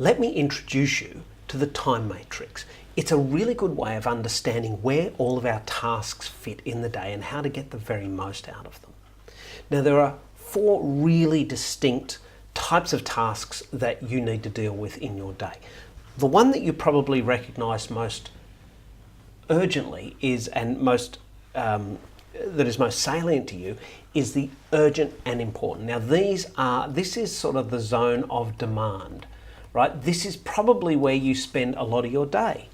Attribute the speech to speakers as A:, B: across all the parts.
A: let me introduce you to the time matrix. It's a really good way of understanding where all of our tasks fit in the day and how to get the very most out of them. Now, there are 4 really distinct types of tasks that you need to deal with in your day. The one that you probably recognize most urgently is, and that is most salient to you, is the urgent and important. Now, this is sort of the zone of demand, right? This is probably where you spend a lot of your day.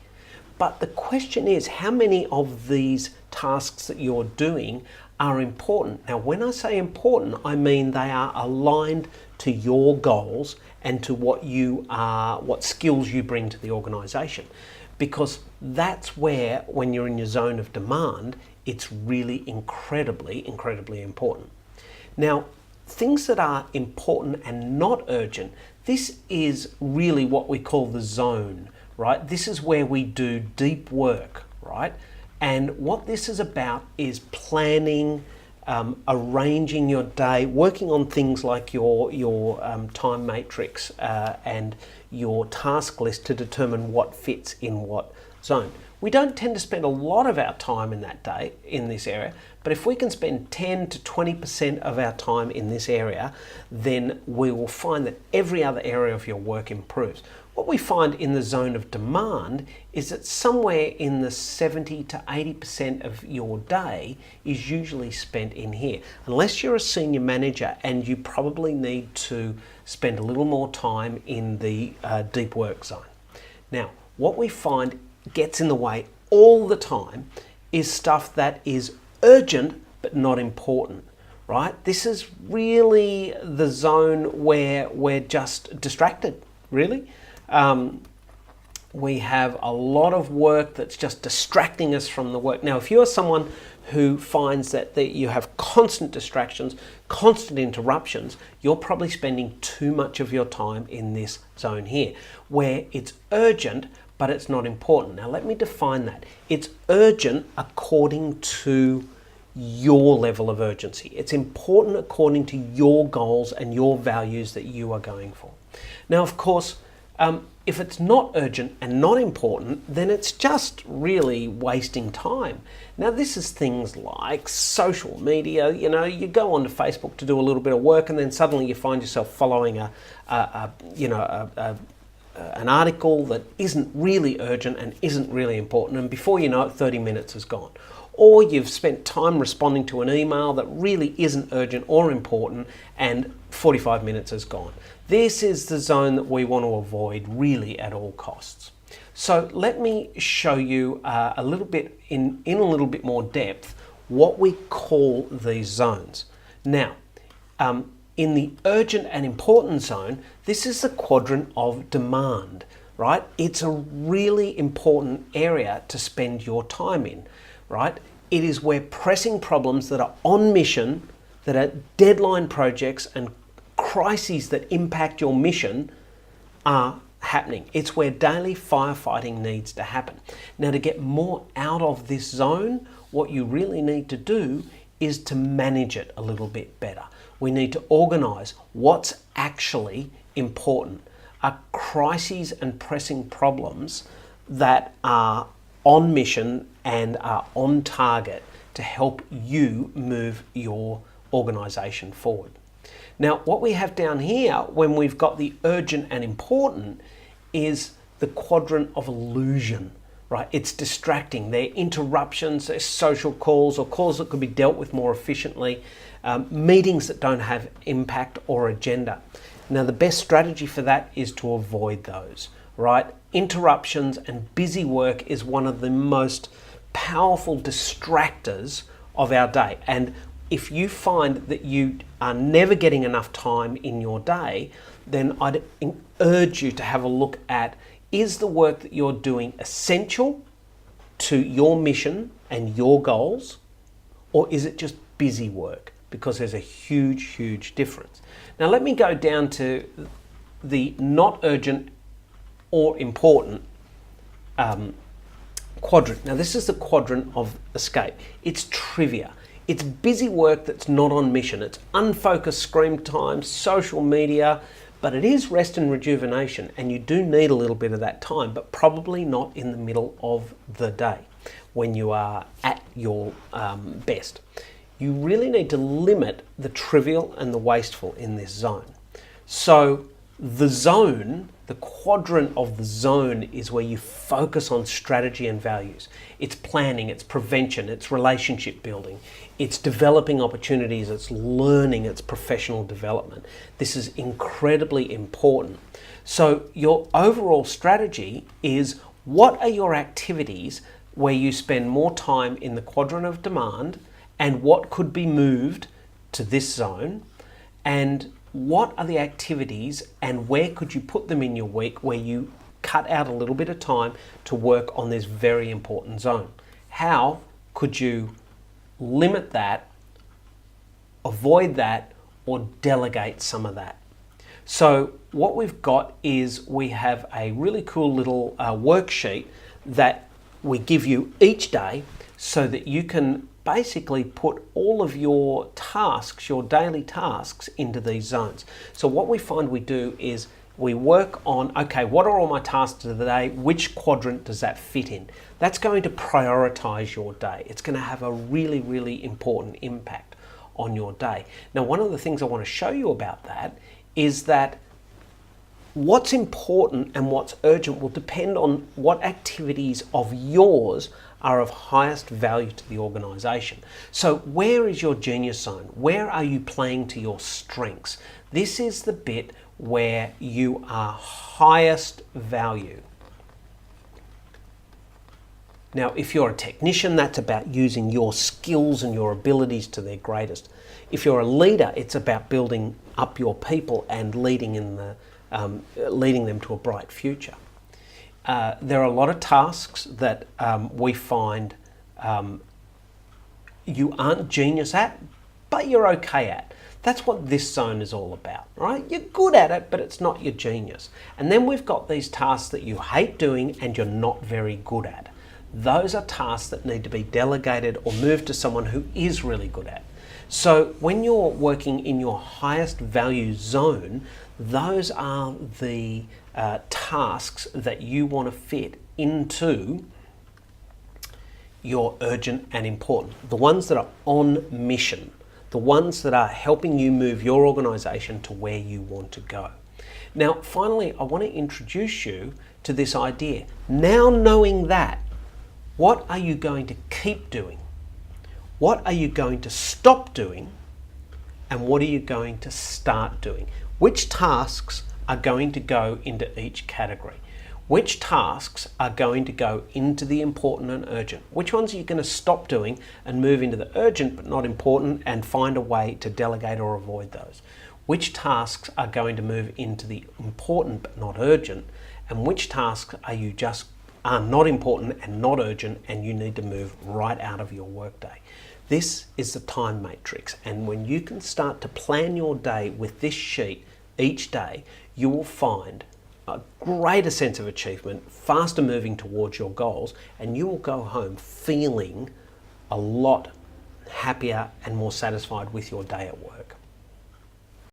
A: But the question is, how many of these tasks that you're doing are important? Now, when I say important, I mean they are aligned to your goals and to what skills you bring to the organization. Because that's where, when you're in your zone of demand, it's really incredibly, incredibly important. Now, things that are important and not urgent, this is really what we call the zone, right? This is where we do deep work, right? And what this is about is planning, arranging your day, working on things like your time matrix and your task list to determine what fits in what zone. We don't tend to spend a lot of our time in that day in this area, but if we can spend 10 to 20% of our time in this area, then we will find that every other area of your work improves. What we find in the zone of demand is that somewhere in the 70 to 80% of your day is usually spent in here. Unless you're a senior manager, and you probably need to spend a little more time in the deep work zone. Now, what we find gets in the way all the time is stuff that is urgent but not important, right? This is really the zone where we're just distracted, really. We have a lot of work that's just distracting us from the work. Now, if you're someone who finds that you have constant distractions, constant interruptions, you're probably spending too much of your time in this zone here, where it's urgent but it's not important. Now, let me define that. It's urgent according to your level of urgency. It's important according to your goals and your values that you are going for. Now, of course, if it's not urgent and not important, then it's just really wasting time. Now, this is things like social media. You know, you go onto Facebook to do a little bit of work, and then suddenly you find yourself following an article that isn't really urgent and isn't really important, and before you know it, 30 minutes is gone. Or you've spent time responding to an email that really isn't urgent or important, and 45 minutes is gone. This is the zone that we want to avoid really at all costs. So let me show you a little bit in a little bit more depth what we call these zones. Now, in the urgent and important zone, this is the quadrant of demand, right? It's a really important area to spend your time in, right? It is where pressing problems that are on mission, that are deadline projects and crises that impact your mission are happening. It's where daily firefighting needs to happen. Now, to get more out of this zone, what you really need to do is to manage it a little bit better. We need to organize what's actually important. Are crises and pressing problems that are on mission and are on target to help you move your organization forward. Now, what we have down here when we've got the urgent and important is the quadrant of illusion, right? It's distracting. They're interruptions, they're social calls or calls that could be dealt with more efficiently, meetings that don't have impact or agenda. Now, the best strategy for that is to avoid those, right? Interruptions and busy work is one of the most powerful distractors of our day. And if you find that you are never getting enough time in your day, then I'd urge you to have a look at, is the work that you're doing essential to your mission and your goals, or is it just busy work? Because there's a huge, huge difference. Now, let me go down to the not urgent or important quadrant. Now, this is the quadrant of escape. It's trivia. It's busy work that's not on mission. It's unfocused screen time, social media, But it is rest and rejuvenation, and you do need a little bit of that time, but probably not in the middle of the day when you are at your best. You really need to limit the trivial and the wasteful in this zone. So the zone, the quadrant of the zone, is where you focus on strategy and values. It's planning, it's prevention, it's relationship building, it's developing opportunities, it's learning, it's professional development. This is incredibly important. So your overall strategy is, what are your activities where you spend more time in the quadrant of demand, and what could be moved to this zone, and what are the activities and where could you put them in your week where you cut out a little bit of time to work on this very important zone? How could you limit that, avoid that, or delegate some of that? So what we've got is we have a really cool little worksheet that we give you each day so that you can basically put all of your tasks, your daily tasks, into these zones. So what we find we do is we work on, okay, what are all my tasks of the day? Which quadrant does that fit in? That's going to prioritize your day. It's going to have a really, really important impact on your day. Now, one of the things I want to show you about that is that what's important and what's urgent will depend on what activities of yours are of highest value to the organisation. So where is your genius zone? Where are you playing to your strengths? This is the bit where you are highest value. Now, if you're a technician, that's about using your skills and your abilities to their greatest. If you're a leader, it's about building up your people and leading them to a bright future. There are a lot of tasks that we find you aren't genius at, but you're okay at. That's what this zone is all about, right? You're good at it, but it's not your genius. And then we've got these tasks that you hate doing and you're not very good at. Those are tasks that need to be delegated or moved to someone who is really good at. So when you're working in your highest value zone, those are the tasks that you want to fit into your urgent and important. The ones that are on mission, the ones that are helping you move your organisation to where you want to go. Now, finally, I want to introduce you to this idea. Now knowing that, what are you going to keep doing? What are you going to stop doing? And what are you going to start doing? Which tasks are going to go into each category? Which tasks are going to go into the important and urgent? Which ones are you going to stop doing and move into the urgent but not important and find a way to delegate or avoid those? Which tasks are going to move into the important but not urgent? And which tasks are not important and not urgent and you need to move right out of your workday? This is the time matrix, and when you can start to plan your day with this sheet each day, you will find a greater sense of achievement, faster moving towards your goals, and you will go home feeling a lot happier and more satisfied with your day at work.